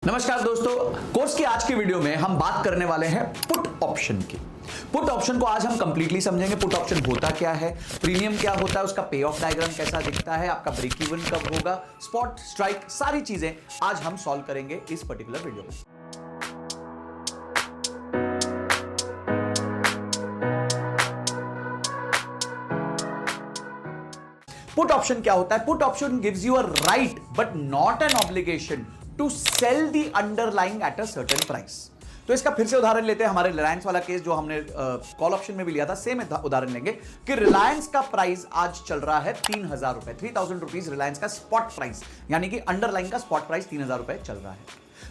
नमस्कार दोस्तों, कोर्स की आज की वीडियो में हम बात करने वाले हैं पुट ऑप्शन की। पुट ऑप्शन को आज हम कंप्लीटली समझेंगे। पुट ऑप्शन होता क्या है, प्रीमियम क्या होता है, उसका पे ऑफ डायग्राम कैसा दिखता है, आपका ब्रेक इवन कब होगा, स्पॉट स्ट्राइक, सारी चीजें आज हम सॉल्व करेंगे इस पर्टिकुलर वीडियो में। पुट ऑप्शन क्या होता है? Put option gives you a right but not an obligation to sell the underlying at a certain price. तो इसका फिर से उदाहरण लेते हैं, हमारे रिलायंस वाला केस जो हमने कॉल ऑप्शन में भी लिया था, सेम उदाहरण लेंगे कि रिलायंस का प्राइस आज चल रहा है 3000 रुपए, 3000 रुपीज रिलायंस का स्पॉट प्राइस, यानी कि अंडरलाइंग का स्पॉट प्राइस 3000 रुपए चल रहा है।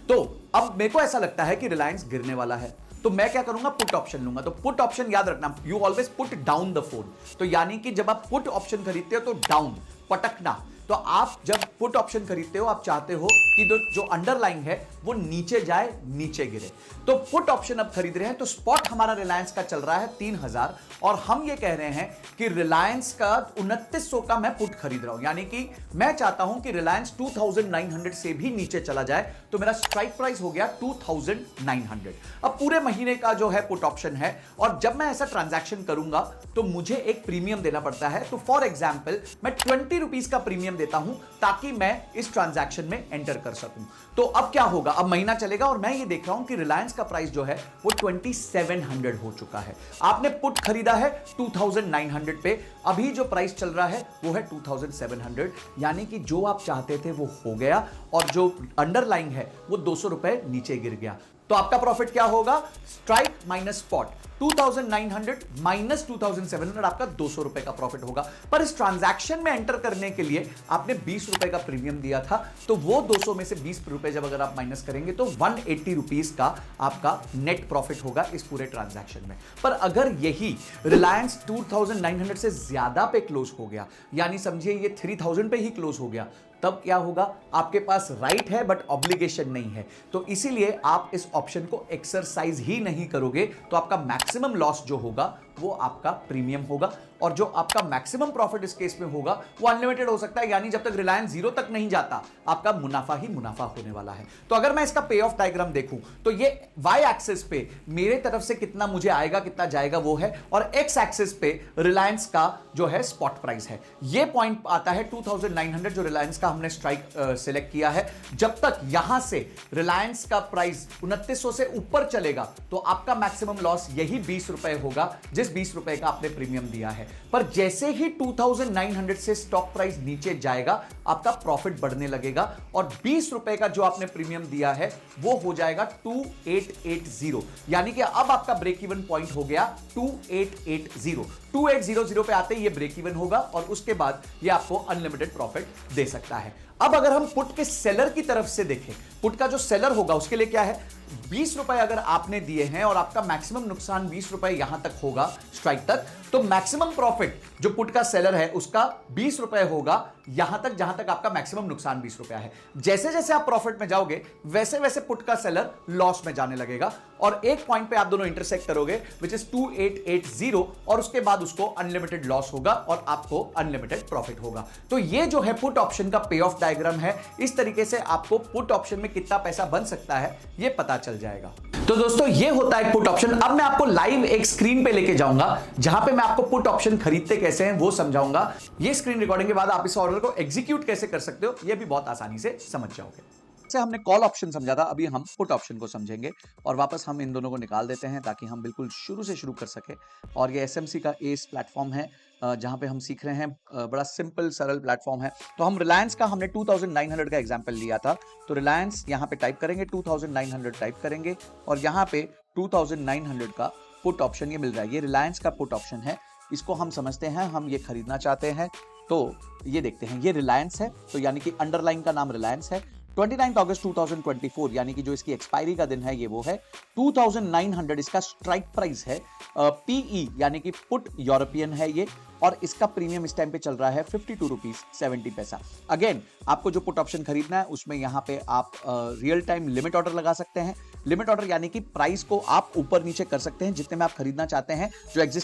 तो अब मेरे को ऐसा लगता है कि रिलायंस गिरने वाला है, तो मैं क्या करूंगा, पुट ऑप्शन लूंगा। तो पुट ऑप्शन याद रखना, you always put down the phone. तो यानी कि जब आप पुट ऑप्शन खरीदते हो तो डाउन, पटकना। तो आप जब पुट ऑप्शन खरीदते हो, आप चाहते हो कि जो अंडरलाइन है वो नीचे जाए, नीचे गिरे। तो पुट ऑप्शन अब खरीद रहे हैं, तो स्पॉट हमारा रिलायंस का चल रहा है 3000 और हम ये कह रहे हैं कि रिलायंस का 2900 का मैं पुट खरीद रहा हूं, यानी कि मैं चाहता हूं कि रिलायंस 2900 से भी नीचे चला जाए, तो मेरा स्ट्राइक प्राइस हो गया 2900। अब पूरे महीने का जो है पुट ऑप्शन है, और जब मैं ऐसा ट्रांजैक्शन करूंगा तो मुझे एक प्रीमियम देना पड़ता है। तो फॉर एग्जाम्पल मैं 20 रुपीज का प्रीमियम देता हूं ताकि मैं इस ट्रांजैक्शन में एंटर कर सकूं। तो अब क्या होगा, अब महीना चलेगा और मैं ये देख रहा हूं कि रिलायंस का प्राइस जो है वो 2700 हो चुका है। आपने पुट खरीदा है 2900 पे, अभी जो प्राइस चल रहा है वो है 2700, यानी कि जो आप चाहते थे वो हो गया और जो अंडरलाइन है वो 200 रुपए नीचे गिर गया। तो आपका प्रॉफिट क्या होगा, स्ट्राइक माइनस स्पॉट, 2900 माइनस 2700, आपका 200 रुपए का प्रॉफिट होगा। पर इस ट्रांजैक्शन में एंटर करने के लिए आपने 20 रुपए का प्रीमियम दिया था, तो वो 200 में से 20 रुपए जब अगर आप माइनस करेंगे तो 180 रुपीज का आपका नेट प्रॉफिट होगा इस पूरे ट्रांजैक्शन में। पर अगर यही रिलायंस 2900 से ज्यादा पे क्लोज हो गया, यानी समझिए ये 3000 पे ही क्लोज हो गया, तब क्या होगा, आपके पास राइट है बट ऑब्लिगेशन नहीं है। तो इसीलिए आप इस ऑप्शन को एक्सरसाइज ही नहीं करोगे, तो आपका मैक्सिमम लॉस जो होगा वो आपका प्रीमियम होगा, और जो आपका मैक्सिमम प्रॉफिट इस केस में होगा वो अनलिमिटेड हो सकता है, यानी जब तक रिलायंस जीरो तक नहीं जाता आपका मुनाफा ही मुनाफा होने वाला है। तो अगर मैं इसका पे ऑफ डायग्राम देखूं तो ये वाई एक्सिस पे मेरे तरफ से कितना मुझे आएगा, कितना जाएगा वो है, और एक्स एक्सिस पे रिलायंस का जो है स्पॉट प्राइस है। ये पॉइंट आता है 2900 जो रिलायंस का हमने स्ट्राइक सिलेक्ट किया है। जब तक यहां से रिलायंस का प्राइस 2900 से ऊपर चलेगा तो आपका मैक्सिमम लॉस यही 20 रुपए होगा, जिस 20 रुपए का आपने प्रीमियम दिया है। पर जैसे ही 2900 से स्टॉक प्राइस नीचे जाएगा आपका प्रॉफिट बढ़ने लगेगा, और 20 रुपए का जो आपने प्रीमियम दिया है वो हो जाएगा 2880, यानी कि अब आपका ब्रेक इवन पॉइंट हो गया 2880 पे आते ही ये ब्रेक इवन होगा, और उसके बाद ये आपको अनलिमिटेड प्रॉफिट दे सकता है। अब अगर हम पुट के सेलर की तरफ से देखें, पुट का जो सेलर होगा उसके लिए क्या है, 20 रुपए अगर आपने दिए हैं और आपका मैक्सिमम नुकसान 20 रुपए यहां तक होगा स्ट्राइक तक, तो मैक्सिमम प्रॉफिट जो पुट का सेलर है उसका 20 रुपए होगा यहां तक जहां तक आपका मैक्सिमम नुकसान 20 रुपया है। जैसे जैसे आप प्रॉफिट में जाओगे वैसे वैसे पुट का सेलर लॉस में जाने लगेगा, और एक पॉइंट पे आप दोनों इंटरसेक्ट करोगे विच इज 2880, और उसके बाद उसको अनलिमिटेड लॉस होगा और आपको अनलिमिटेड प्रॉफिट होगा। तो ये जो है पुट ऑप्शन का पे ऑफ डायग्राम है, इस तरीके से आपको पुट ऑप्शन में कितना पैसा बन सकता है ये पता चल जाएगा। तो दोस्तों ये होता है पुट ऑप्शन। अब मैं आपको लाइव एक स्क्रीन पे लेके जाऊंगा जहां पे मैं आपको पुट ऑप्शन खरीदते कैसे हैं वो समझाऊंगा। ये स्क्रीन रिकॉर्डिंग के बाद आप इस ऑर्डर को एग्जीक्यूट कैसे कर सकते हो ये भी बहुत आसानी से समझ जाओगे। से हमने कॉल ऑप्शन समझा था, अभी हम पुट ऑप्शन को समझेंगे, और वापस हम इन दोनों को निकाल देते हैं ताकि हम बिल्कुल शुरू से शुरू कर सके। और ये एसएमसी का एस प्लेटफॉर्म है जहां पे हम सीख रहे हैं, बड़ा सिंपल सरल प्लेटफॉर्म है। तो हम रिलायंस का हमने 2900 का एग्जांपल लिया था, तो रिलायंस यहां पे टाइप करेंगे, 2900 टाइप करेंगे, और यहां पे 2900 का पुट ऑप्शन ये मिल रहा है। ये रिलायंस का पुट ऑप्शन है, इसको हम समझते हैं, हम ये खरीदना चाहते हैं। तो ये देखते हैं, ये रिलायंस है, तो यानी कि अंडरलाइन का नाम रिलायंस है। 29 अगस्त 2024 यानी कि जो इसकी एक्सपायरी का दिन है ये वो है 2900, इसका स्ट्राइक प्राइस है। पीई यानी कि पुट यूरोपियन है ये, और इसका प्रीमियम इस टाइम पे चल रहा है 52 रुपीज 70 पैसा। अगेन आपको जो पुट ऑप्शन खरीदना है उसमें यहां पे आप रियल टाइम लिमिट ऑर्डर लगा सकते हैं। लिमिट ऑर्डर यानी कि प्राइस को आप ऊपर नीचे कर सकते हैं जितने में आप खरीदना चाहते हैं।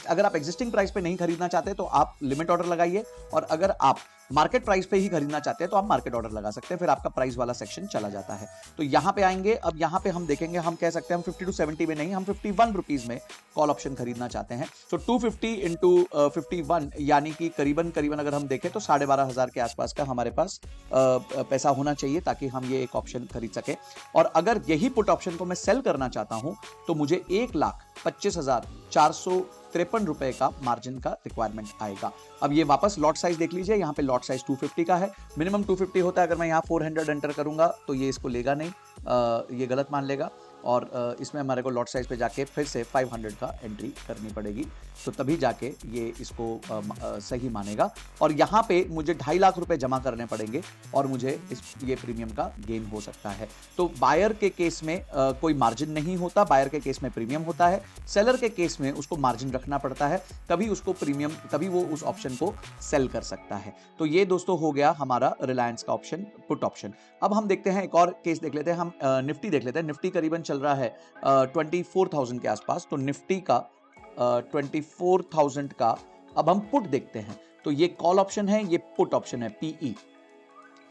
अगर आप एग्जिस्टिंग प्राइस पे नहीं खरीदना चाहते तो आप लिमिट ऑर्डर लगाइए, और अगर आप मार्केट प्राइस पे ही खरीदना चाहते हैं तो आप मार्केट ऑर्डर लगा सकते हैं, फिर आपका प्राइस वाला सेक्शन चला जाता है। तो यहां पे आएंगे, अब यहां पे हम देखेंगे, हम कह सकते हैं हम 50 to 70 में नहीं, हम 51 रुपीज में कॉल ऑप्शन खरीदना चाहते हैं। तो 250 इंटू 51 यानी कि करीबन अगर हम देखें तो 12,500 के आसपास का हमारे पास पैसा होना चाहिए ताकि हम ये एक ऑप्शन खरीद सके। और अगर यही पुट ऑप्शन को मैं सेल करना चाहता हूं तो मुझे 1,25,453 रुपए का मार्जिन का रिक्वायरमेंट आएगा। अब ये वापस लॉट साइज देख लीजिए, यहाँ पे लॉट साइज 250 का है, मिनिमम 250 होता है। अगर मैं यहाँ 400 एंटर करूंगा तो ये इसको लेगा नहीं, ये गलत मान लेगा, और इसमें हमारे को लॉट साइज पे जाके फिर से 500 का एंट्री करनी पड़ेगी, तो तभी जाके ये इसको सही मानेगा। और यहाँ पे मुझे 2.5 लाख रुपए जमा करने पड़ेंगे और मुझे ये प्रीमियम का गेन हो सकता है। तो बायर के केस में कोई मार्जिन नहीं होता, बायर के केस में प्रीमियम होता है। सेलर के केस में उसको मार्जिन रखना पड़ता है, तभी वो उस ऑप्शन को सेल कर सकता है। तो ये दोस्तों हो गया हमारा रिलायंस का ऑप्शन, पुट ऑप्शन। अब हम देखते हैं एक और केस देख लेते हैं, हम निफ्टी देख लेते हैं। निफ्टी करीबन चल रहा है 24,000 के आसपास, तो निफ्टी का 24,000 का अब हम पुट देखते हैं। तो ये कॉल ऑप्शन है, ये पुट ऑप्शन है पीई।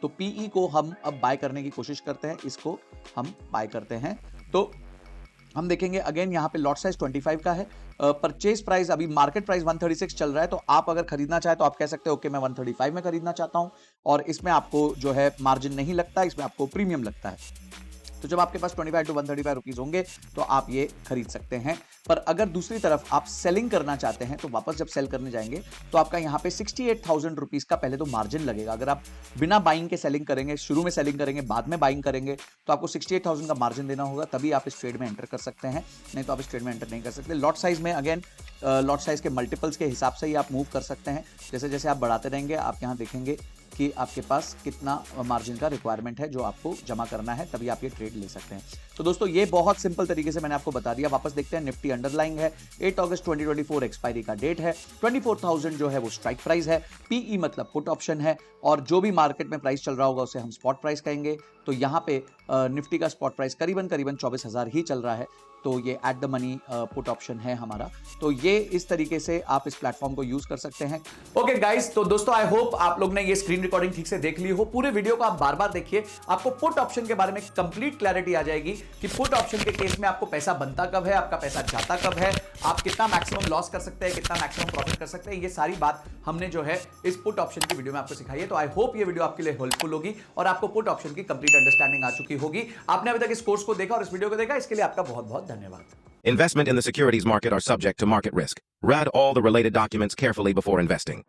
तो पीई को हम अब बाय करने की कोशिश करते हैं, इसको हम बाय करते हैं। तो हम देखेंगे अगेन यहाँ पे लॉट साइज 25 का है, परचेज प्राइस अभी मार्केट प्राइस 136 चल रहा है। तो आप अगर खरीदना चाहे तो आप कह सकते हो ओके मैं 135 में खरीदना चाहता हूं, और इसमें आपको जो है मार्जिन नहीं लगता, इसमें आपको प्रीमियम लगता है। तो जब आपके पास 25 to 135 रुपीज होंगे तो आप ये खरीद सकते हैं। पर अगर दूसरी तरफ आप सेलिंग करना चाहते हैं तो वापस जब सेल करने जाएंगे तो आपका यहाँ पे 68,000 रुपीज का पहले तो मार्जिन लगेगा। अगर आप बिना बाइंग के सेलिंग करेंगे, शुरू में सेलिंग करेंगे बाद में बाइंग करेंगे, तो आपको 68,000 का मार्जिन देना होगा, तभी आप इस ट्रेड में एंटर कर सकते हैं, नहीं तो आप इस ट्रेड में एंटर नहीं कर सकते। लॉट साइज में अगेन लॉट साइज के मल्टीपल्स के हिसाब से ही आप मूव कर सकते हैं। जैसे जैसे आप बढ़ाते रहेंगे आप यहाँ देखेंगे कि आपके पास कितना मार्जिन का रिक्वायरमेंट है जो आपको जमा करना है, तभी आप ये ट्रेड ले सकते हैं। तो दोस्तों ये बहुत सिंपल तरीके से मैंने आपको बता दिया। वापस देखते हैं, निफ्टी अंडरलाइंग है, 8 अगस्त 2024 एक्सपायरी का डेट है, 24,000 जो है वो स्ट्राइक प्राइस है, पीई मतलब पुट ऑप्शन है, और जो भी मार्केट में प्राइस चल रहा होगा उसे हम स्पॉट प्राइस कहेंगे। तो यहाँ पे निफ्टी का स्पॉट प्राइस करीबन 24,000 ही चल रहा है, तो ये at the money put option है हमारा। तो ये इस तरीके से आप इस प्लेटफॉर्म को यूज कर सकते हैं। ओके गाइस, तो दोस्तों आई होप आप लोग ने ये स्क्रीन रिकॉर्डिंग ठीक से देख ली हो। पूरे वीडियो को आप बार बार देखिए, आपको पुट ऑप्शन के बारे में कंप्लीट क्लैरिटी आ जाएगी कि पुट ऑप्शन के केस में आपको पैसा बनता कब है, आपका पैसा जाता कब है, आप कितना मैक्सिमम लॉस कर सकते हैं, कितना मैक्सिमम प्रॉफिट कर सकते हैं। ये सारी बात हमने जो है इस पुट ऑप्शन की वीडियो में आपको सिखाई है। तो आई होप ये वीडियो आपके लिए हेल्पफुल होगी और आपको पुट ऑप्शन की कंप्लीट अंडरस्टैंडिंग आ चुकी होगी। आपने अभी तक इस कोर्स को देखा और इस वीडियो को देखा, इसके लिए आपका बहुत बहुत धन्यवाद। Investment in the securities market are subject to market risk. Read all the related documents carefully before investing.